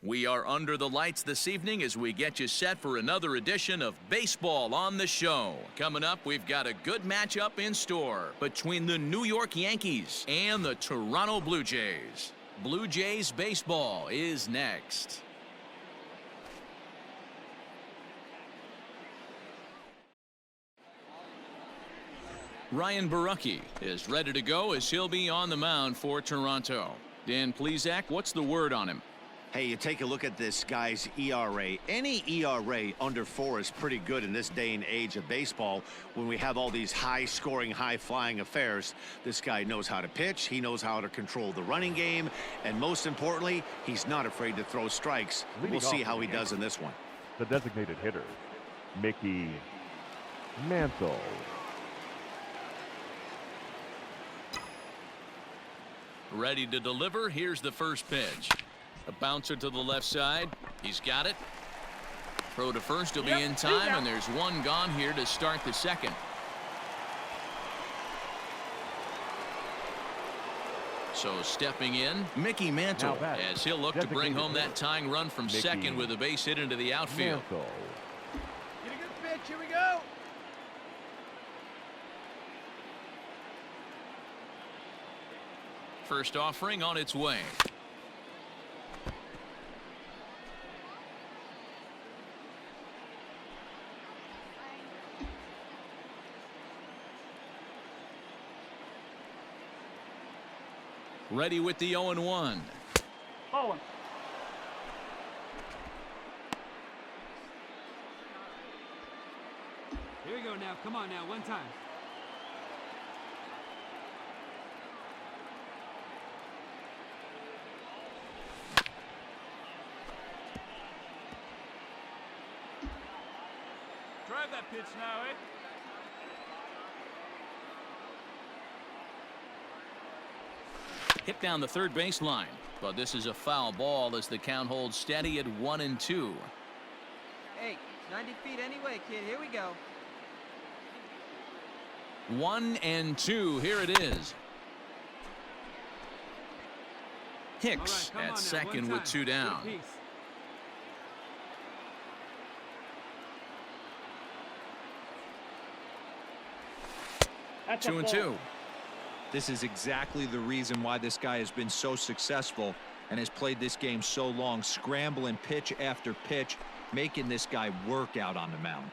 We are under the lights this evening as we get you set for another edition of Baseball on the Show. Coming up, we've got a good matchup in store between the New York Yankees and the Toronto Blue Jays. Blue Jays baseball is next. Ryan Borucki is ready to go as he'll be on the mound for Toronto. Dan Plesac, what's the word on him? Hey, you take a look at this guy's ERA. Any ERA under 4 is pretty good in this day and age of baseball when we have all these high-scoring, high-flying affairs. This guy knows how to pitch. He knows how to control the running game. And most importantly, he's not afraid to throw strikes. We'll see how he does in this one. The designated hitter, Mickey Mantle. Ready to deliver. Here's the first pitch. A bouncer to the left side. He's got it. Throw to first will be in time, and there's one gone here to start the second. So stepping in, Mickey Mantle, as he'll look to bring home that tying run from second with a base hit into the outfield. Get a good pitch. Here we go. First offering on its way. Ready with the 0-1. Oh. Here we go now. Come on now. One time. Drive that pitch now, Ed. Hit down the third baseline, but this is a foul ball as the count holds steady at 1-2. Hey, 90 feet anyway, kid. Here we go. 1-2. Here it is. Hicks All right, at second with 2 down. 2-2. This is exactly the reason why this guy has been so successful and has played this game so long, scrambling pitch after pitch, making this guy work out on the mound.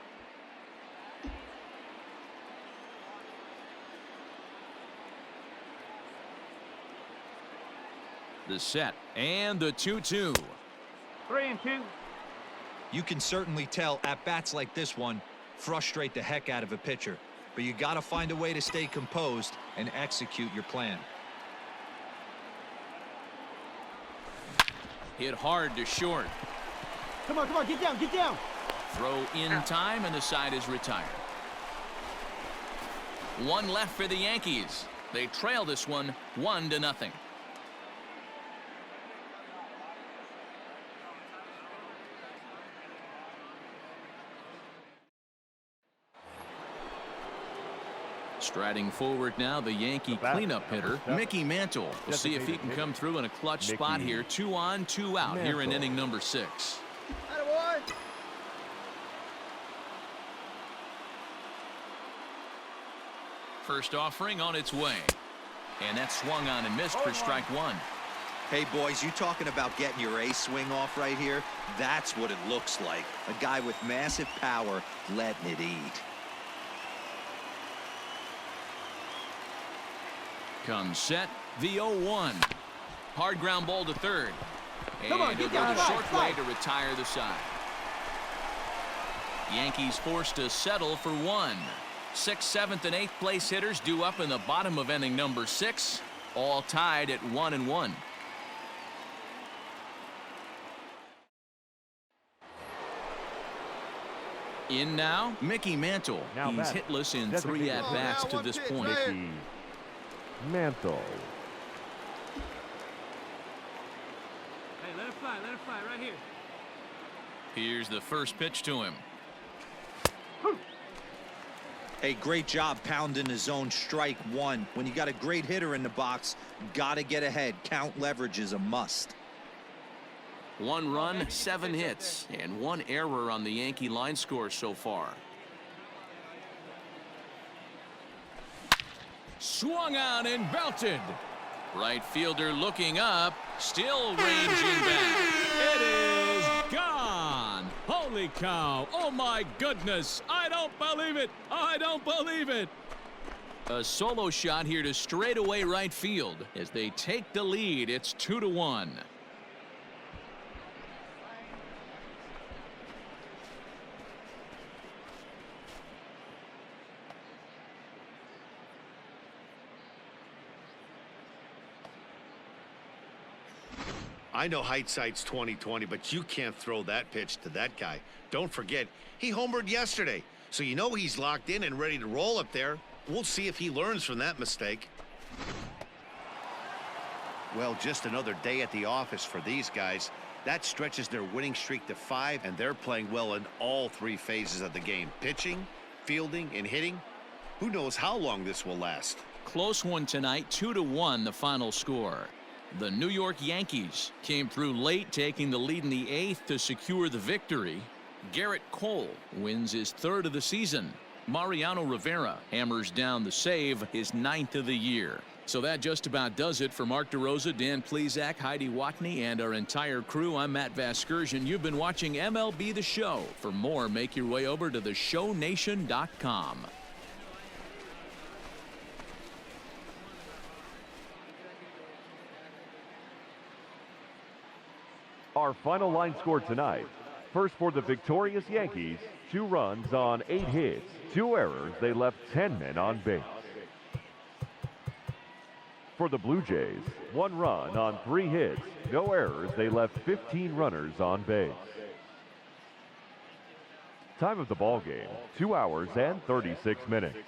The set and the 2-2. 3-2. You can certainly tell at bats like this one frustrate the heck out of a pitcher. But you got to find a way to stay composed and execute your plan. Hit hard to short. Come on, get down, get down. Throw in time, and the side is retired. One left for the Yankees. They trail this one 1-0. Striding forward now, the Yankee cleanup hitter, Mickey Mantle. We'll see if he can come through in a clutch spot here. 2 on, 2 out here in inning number 6. First offering on its way. And that swung on and missed for strike 1. Hey, boys, you talking about getting your ace swing off right here? That's what it looks like. A guy with massive power letting it eat. Comes set, the 0-1. Hard ground ball to third. And Come on, he'll get go down, the short way slide. to retire the side. Yankees forced to settle for 1. 6th, 7th, and 8th place hitters due up in the bottom of inning number 6. All tied at 1-1. In now, Mickey Mantle. He's hitless in 3 at-bats to this point. Mickey Mantle. Hey, let it fly right here. Here's the first pitch to him. Hey, great job pounding his zone strike 1. When you got a great hitter in the box, got to get ahead. Count leverage is a must. 1 run, 7 hits, and 1 error on the Yankee line score so far. Swung on and belted. Right fielder looking up, still ranging back. It is gone. Holy cow. Oh, my goodness. I don't believe it. I don't believe it. A solo shot here to straightaway right field as they take the lead. It's 2-1. I know hindsight's 20/20, but you can't throw that pitch to that guy. Don't forget, he homered yesterday, so you know he's locked in and ready to roll up there. We'll see if he learns from that mistake. Well, just another day at the office for these guys. That stretches their winning streak to 5, and they're playing well in all 3 phases of the game. Pitching, fielding, and hitting. Who knows how long this will last? Close one tonight, 2-1 the final score. The New York Yankees came through late, taking the lead in the 8th to secure the victory. Garrett Cole wins his 3rd of the season. Mariano Rivera hammers down the save, his 9th of the year. So that just about does it for Mark DeRosa, Dan Plesac, Heidi Watney, and our entire crew. I'm Matt Vasgersian. You've been watching MLB The Show. For more, make your way over to theshownation.com. Our final line score tonight. First for the victorious Yankees, 2 runs on 8 hits, 2 errors. They left 10 men on base. For the Blue Jays, 1 run on 3 hits, no errors. They left 15 runners on base. Time of the ball game, 2 hours and 36 minutes.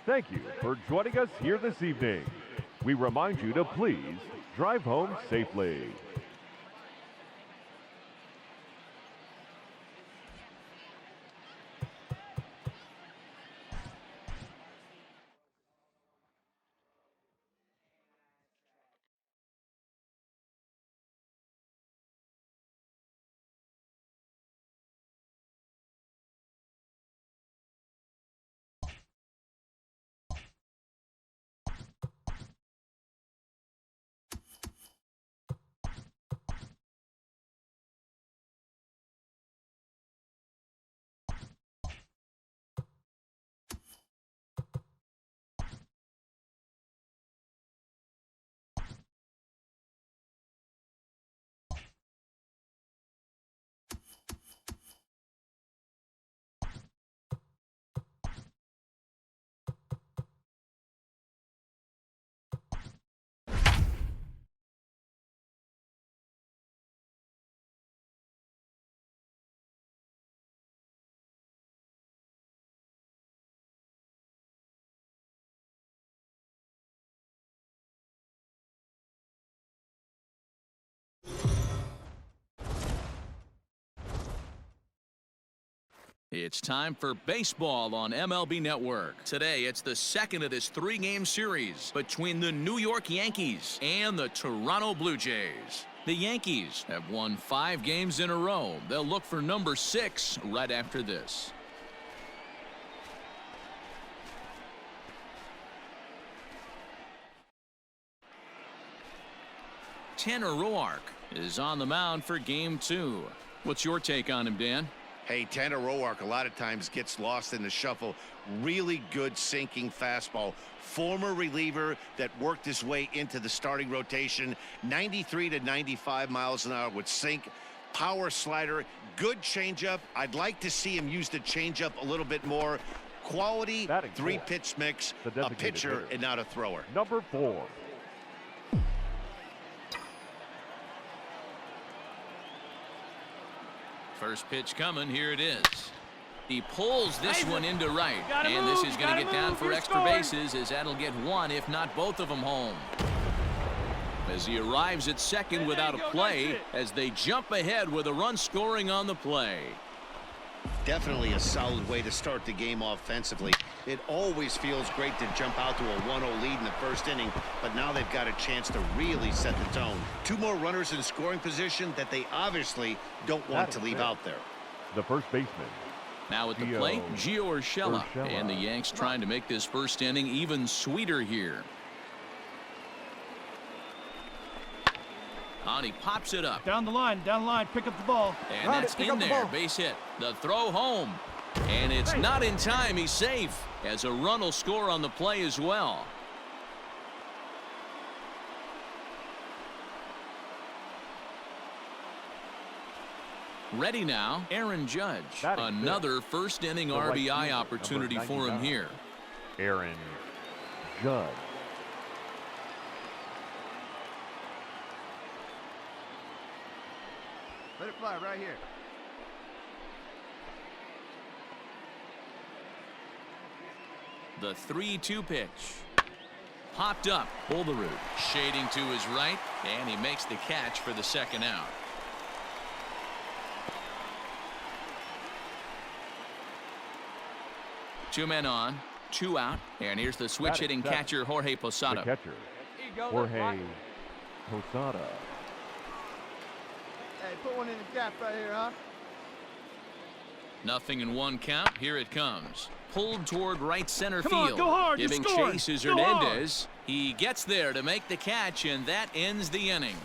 Thank you for joining us here this evening. We remind you to please drive home safely. It's time for baseball on MLB Network. Today, it's the second of this 3-game series between the New York Yankees and the Toronto Blue Jays. The Yankees have won 5 games in a row. They'll look for number 6 right after this. Tanner Roark is on the mound for game 2. What's your take on him, Dan? Hey, Tanner Roark a lot of times gets lost in the shuffle. Really good sinking fastball. Former reliever that worked his way into the starting rotation. 93 to 95 miles an hour with sink. Power slider. Good changeup. I'd like to see him use the changeup a little bit more. Quality 3-pitch mix. A pitcher and not a thrower. Number 4. First pitch coming. Here it is. He pulls this one into right. And this is going to get down for extra bases, as that'll get one, if not both of them, home. As he arrives at second without a play, as they jump ahead with a run scoring on the play. Definitely a solid way to start the game offensively. It always feels great to jump out to a 1-0 lead in the first inning, but now they've got a chance to really set the tone. 2 more runners in scoring position that they obviously don't want to leave out there. The first baseman. Now at the plate, Gio Urshela. And the Yanks trying to make this first inning even sweeter here. And he pops it up. Down the line, pick up the ball. And that's in there, base hit. The throw home. And it's not in time. He's safe, as a run will score on the play as well. Ready now, Aaron Judge. Another first inning RBI opportunity for him here. Aaron Judge. Let it fly right here. The 3-2 pitch. Popped up. Pull the root. Shading to his right, and he makes the catch for the second out. Two men on, 2 out, and here's the switch hitting catcher Jorge Posada. The catcher, Jorge Posada. Hey, put one in the gap right here, huh? Nothing in 1 count. Here it comes. Pulled toward right center field. Go hard, giving chase is Hernandez. He gets there to make the catch, and that ends the inning.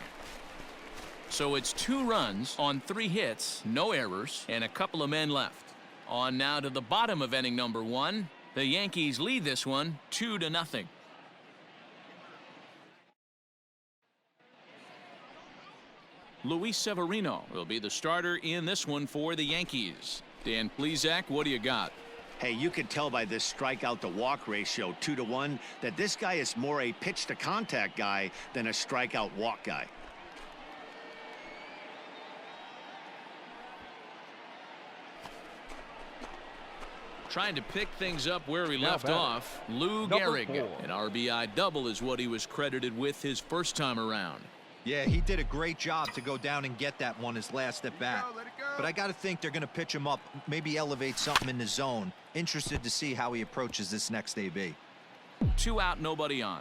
So it's 2 runs on 3 hits, no errors, and a couple of men left. On now to the bottom of inning number 1. The Yankees lead this one 2-0. Luis Severino will be the starter in this one for the Yankees. Dan Plesac, what do you got? Hey, you can tell by this strikeout to walk ratio 2-to-1 that this guy is more a pitch to contact guy than a strikeout walk guy. Trying to pick things up where he left off. Lou Gehrig. An RBI double is what he was credited with his first time around. Yeah, he did a great job to go down and get that one his last at bat. But I got to think they're going to pitch him up, maybe elevate something in the zone. Interested to see how he approaches this next AB. 2 out, nobody on.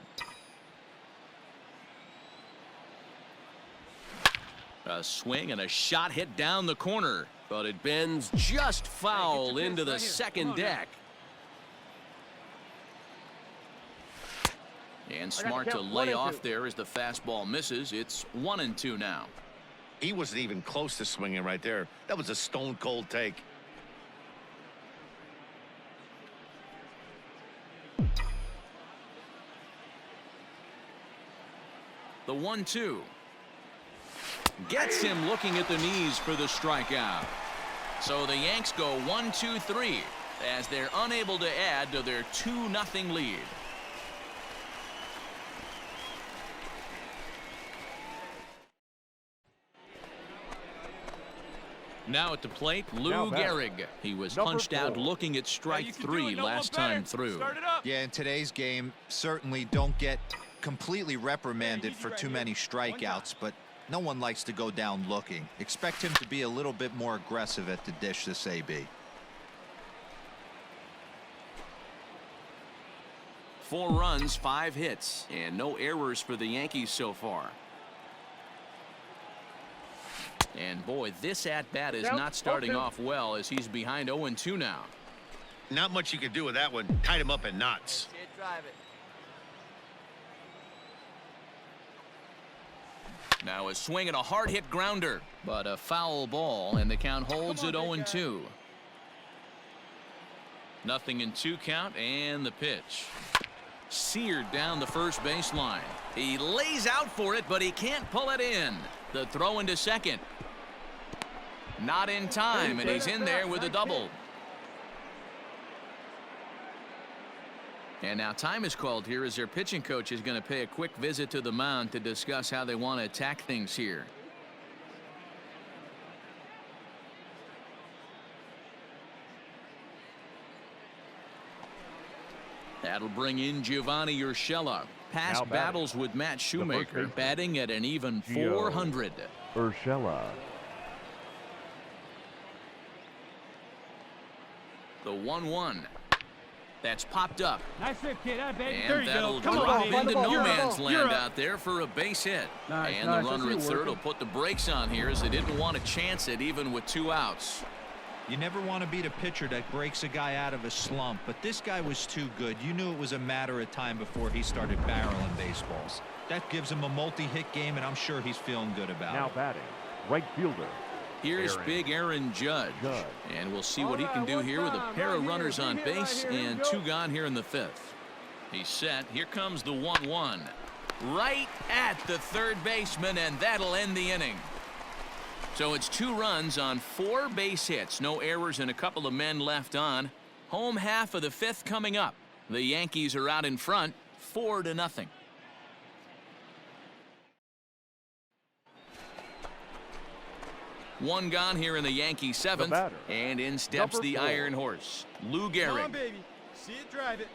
A swing and a shot hit down the corner, but it bends just foul into the second deck. And smart to lay off there as the fastball misses. It's 1-2 now. He wasn't even close to swinging right there. That was a stone cold take. The 1-2 gets him looking at the knees for the strikeout. So the Yanks go 1-2-3 as they're unable to add to their 2-0 lead. Now at the plate, Lou Gehrig. He was punched out looking at strike 3 last time through. Yeah, in today's game, certainly don't get completely reprimanded for too many strikeouts, but no one likes to go down looking. Expect him to be a little bit more aggressive at the dish this AB. 4 runs, 5 hits, and no errors for the Yankees so far. And boy, this at-bat is not starting off well as he's behind 0-2 now. Not much you could do with that one. Tied him up in knots. Drive it. Now a swing and a hard hit grounder, but a foul ball, and the count holds at 0-2. Nothing in 2 count, and the pitch. Seared down the first baseline. He lays out for it, but he can't pull it in. The throw into second. Not in time, and he's in there with a double. And now time is called here as their pitching coach is going to pay a quick visit to the mound to discuss how they want to attack things here. That'll bring in Giovanni Urshela. Past battles with Matt Shoemaker, batting at an even 400. Urshela. The 1-1. That's popped up. Nice hit, kid. There And you that'll go. Come drop on, into baby. no You're man's up. land You're up. out there for a base hit. Nice, And nice. the runner I at see you third will working. put the brakes on here as they didn't want to chance it even with 2 outs. You never want to beat a pitcher that breaks a guy out of a slump, but this guy was too good. You knew it was a matter of time before he started barreling baseballs. That gives him a multi-hit game, and I'm sure he's feeling good about Now it. batting, right fielder. Here's big Aaron Judge. And we'll see what he can do here with a pair of runners on base and 2 gone here in the 5th. He's set. Here comes the 1-1. Right at the third baseman, and that'll end the inning. So it's 2 runs on 4 base hits. No errors and a couple of men left on. Home half of the 5th coming up. The Yankees are out in front, 4-0. One gone here in the Yankee 7th, and in steps the Iron Horse, Lou Gehrig. Come on, baby. See it, drive it.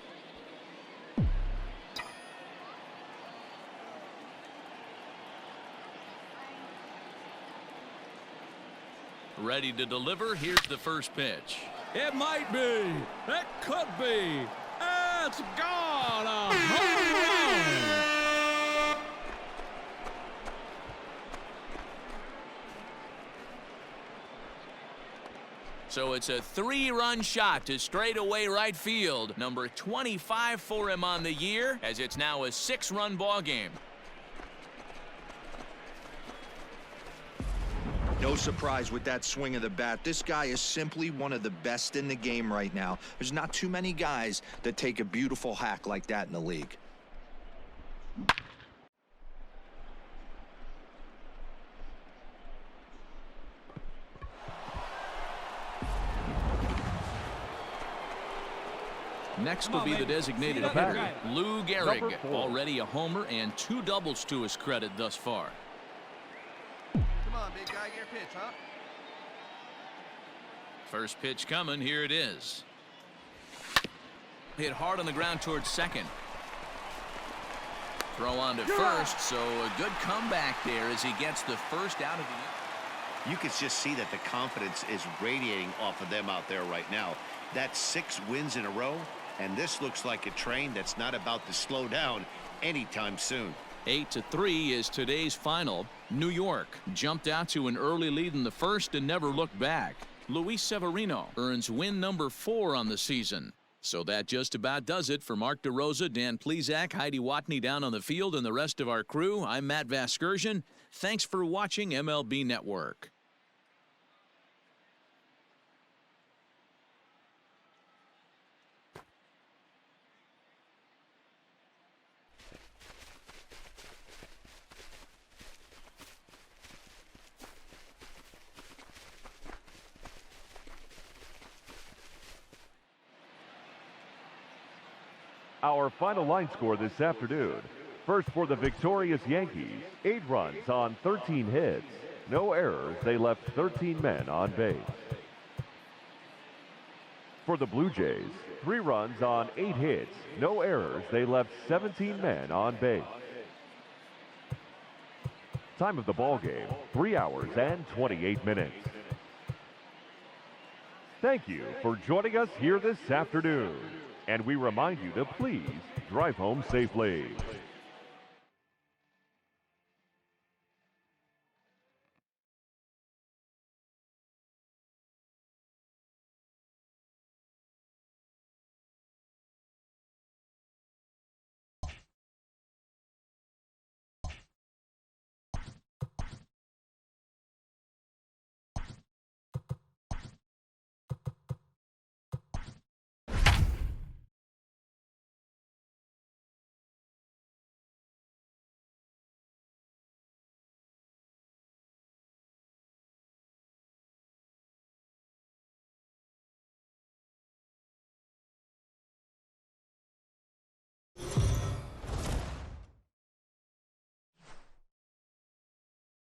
Ready to deliver. Here's the first pitch. It might be. It could be. It's gone. A home run. So it's a 3-run shot to straightaway right field. Number 25 for him on the year, as it's now a 6-run ball game. No surprise with that swing of the bat. This guy is simply one of the best in the game right now. There's not too many guys that take a beautiful hack like that in the league. Next will be the designated hitter, Lou Gehrig. Already a homer and 2 doubles to his credit thus far. Come on, big guy, get your pitch, huh? First pitch coming. Here it is. Hit hard on the ground towards second. Throw on to first, so a good comeback there as he gets the first out of the. You can just see that the confidence is radiating off of them out there right now. That's 6 wins in a row, and this looks like a train that's not about to slow down anytime soon. 8-3 is today's final. New York jumped out to an early lead in the first and never looked back. Luis Severino earns win number 4 on the season. So that just about does it for Mark DeRosa, Dan Plesac, Heidi Watney down on the field, and the rest of our crew. I'm Matt Vasgersian. Thanks for watching MLB Network. Our final line score this afternoon. First for the victorious Yankees, 8 runs on 13 hits. No errors, they left 13 men on base. For the Blue Jays, 3 runs on 8 hits. No errors, they left 17 men on base. Time of the ball game, 3 hours and 28 minutes. Thank you for joining us here this afternoon. And we remind you to please drive home safely.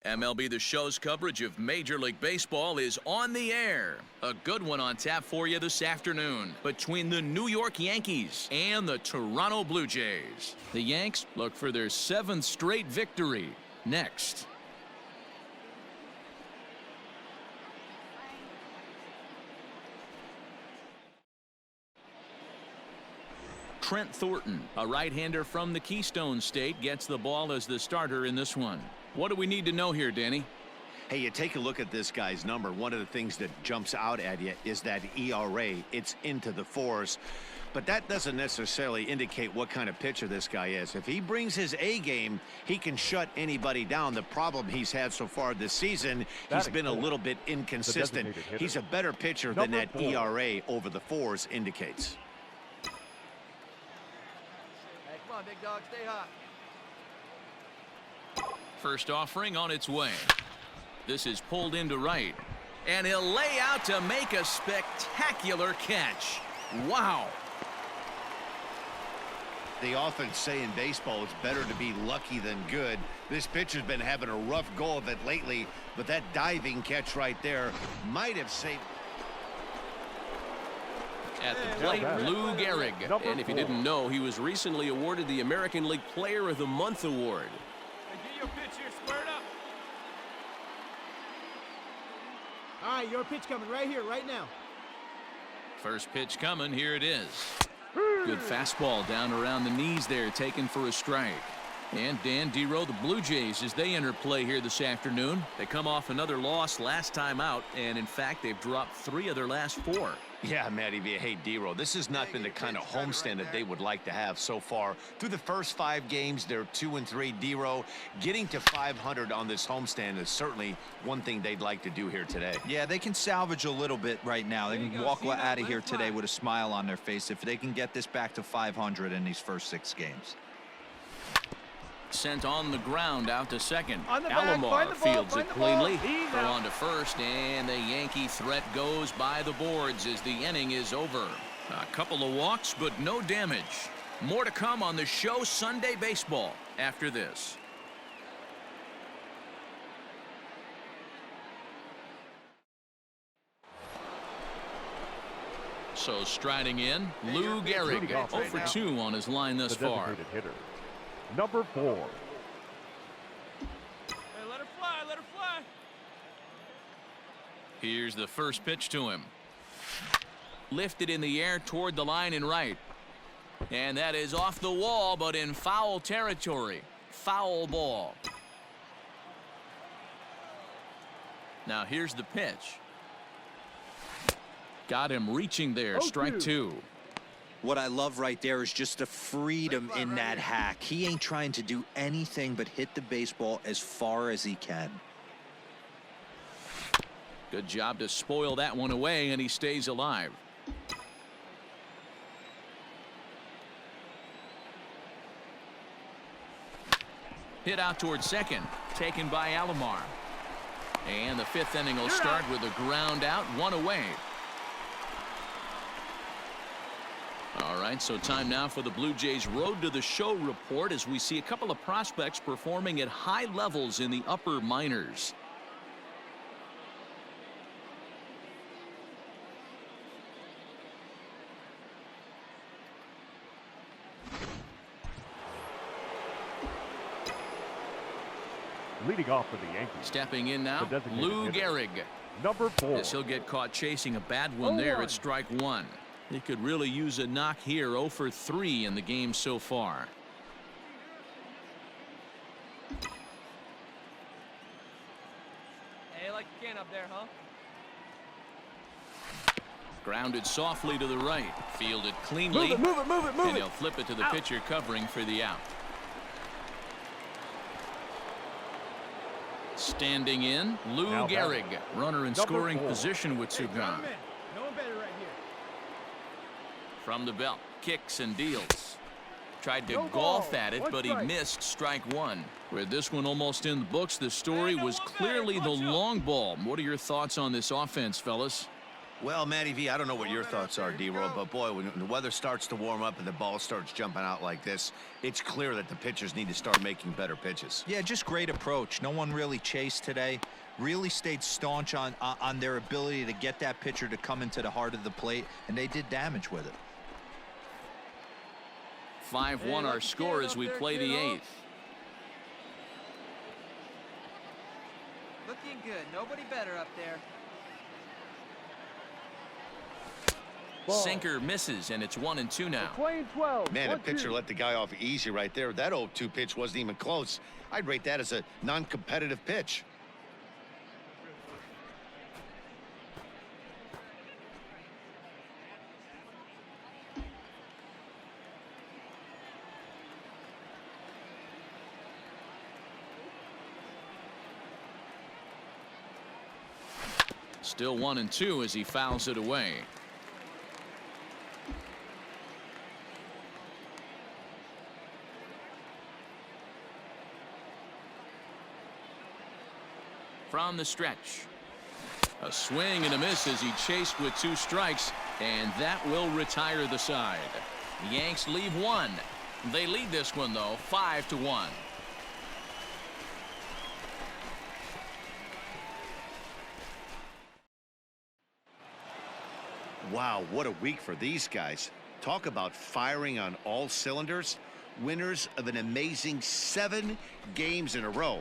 MLB The Show's coverage of Major League Baseball is on the air. A good one on tap for you this afternoon between the New York Yankees and the Toronto Blue Jays. The Yanks look for their 7th straight victory next. Trent Thornton, a right-hander from the Keystone State, gets the ball as the starter in this one. What do we need to know here, Danny? Hey, you take a look at this guy's number. One of the things that jumps out at you is that ERA. It's into the fours. But that doesn't necessarily indicate what kind of pitcher this guy is. If he brings his A game, he can shut anybody down. The problem he's had so far this season, he's been a little bit inconsistent. He's a better pitcher than that ERA over the fours indicates. Hey, come on, big dog, stay hot. First offering on its way. This is pulled into right. And he'll lay out to make a spectacular catch. Wow. They often say in baseball it's better to be lucky than good. This pitcher's been having a rough go of it lately, but that diving catch right there might have saved. At the plate, Lou Gehrig. And if you didn't know, he was recently awarded the American League Player of the Month award. Hey, get your pitch here, squared up. All right, your pitch coming right here, right now. First pitch coming, here it is. Good fastball down around the knees there, taken for a strike. And Dan Dero, the Blue Jays, as they enter play here this afternoon. They come off another loss last time out, and in fact, they've dropped 3 of their last 4. Yeah, Matty V. Hey, Dero, this has not been the kind of homestand that they would like to have so far. Through the first 5 games, they're 2-3. Dero, getting to 500 on this homestand is certainly one thing they'd like to do here today. Yeah, they can salvage a little bit right now. They can walk out of here today with a smile on their face if they can get this back to 500 in these first 6 games. Sent on the ground out to second. Alomar fields it cleanly. Throw on to first, and the Yankee threat goes by the boards as the inning is over. A couple of walks, but no damage. More to come on the show Sunday Baseball after this. So striding in, Lou Gehrig, 0 for 2 on his line thus far. Hitter. Number 4. Hey, let her fly, let her fly. Here's the first pitch to him. Lifted in the air toward the line and right. And that is off the wall, but in foul territory. Foul ball. Now here's the pitch. Got him reaching there. Strike 2. What I love right there is just the freedom in that hack. He ain't trying to do anything but hit the baseball as far as he can. Good job to spoil that one away, and he stays alive. Hit out towards second, taken by Alomar. And the 5th inning will start with a ground out, 1 away. All right, so time now for the Blue Jays Road to the Show report as we see a couple of prospects performing at high levels in the upper minors. Leading off for the Yankees. Stepping in now, Lou Gehrig. Number 4. Guess he'll get caught chasing a bad one there at strike 1. He could really use a knock here. 0 for 3 in the game so far. Hey, like you can up there, huh? Grounded softly to the right. Fielded cleanly. Move it, move it. And he'll flip it to the pitcher covering for the out. Standing in, Lou Gehrig. Runner in scoring position with 2 gone. No one better right here. From the belt, kicks and deals. Tried to golf at it, but he missed strike 1. With this one almost in the books, the story was clearly the long ball. What are your thoughts on this offense, fellas? Well, Matty V, I don't know what your thoughts are, D-Roll, but boy, when the weather starts to warm up and the ball starts jumping out like this, it's clear that the pitchers need to start making better pitches. Yeah, just great approach. No one really chased today. Really stayed staunch on their ability to get that pitcher to come into the heart of the plate, and they did damage with it. 5-1 our score as we play the 8th. Looking good. Nobody better up there. Sinker misses, and it's 1-2 now. Playing 12. Man, the pitcher let the guy off easy right there. That 0-2 pitch wasn't even close. I'd rate that as a non-competitive pitch. Still 1-2 as he fouls it away. From the stretch. A swing and a miss as he chased with 2 strikes, and that will retire the side. The Yanks leave 1. They lead this one, though, 5-1. Wow, what a week for these guys. Talk about firing on all cylinders. Winners of an amazing 7 games in a row.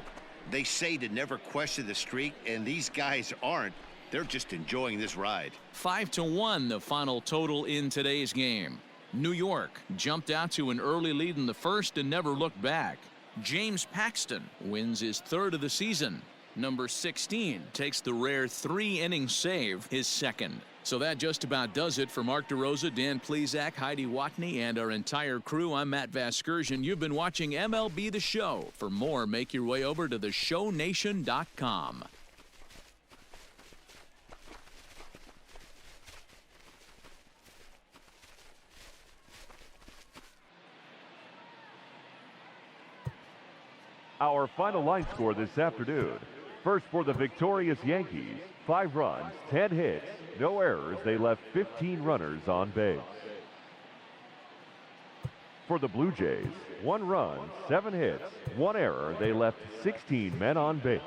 They say to never question the streak, and these guys aren't. They're just enjoying this ride. 5-1 the final total in today's game. New York jumped out to an early lead in the first and never looked back. James Paxton wins his 3rd of the season. Number 16 takes the rare 3-inning save, his 2nd. So that just about does it for Mark DeRosa, Dan Plesac, Heidi Watney, and our entire crew. I'm Matt Vasgersian. You've been watching MLB The Show. For more, make your way over to theshownation.com. Our final line score this afternoon. First for the victorious Yankees, 5 runs, 10 hits, no errors. They left 15 runners on base. For the Blue Jays, 1 run, 7 hits, 1 error. They left 16 men on base.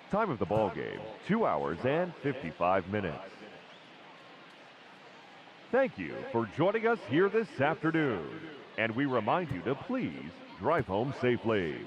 Time of the ball game, 2 hours and 55 minutes. Thank you for joining us here this afternoon. And we remind you to please drive home safely.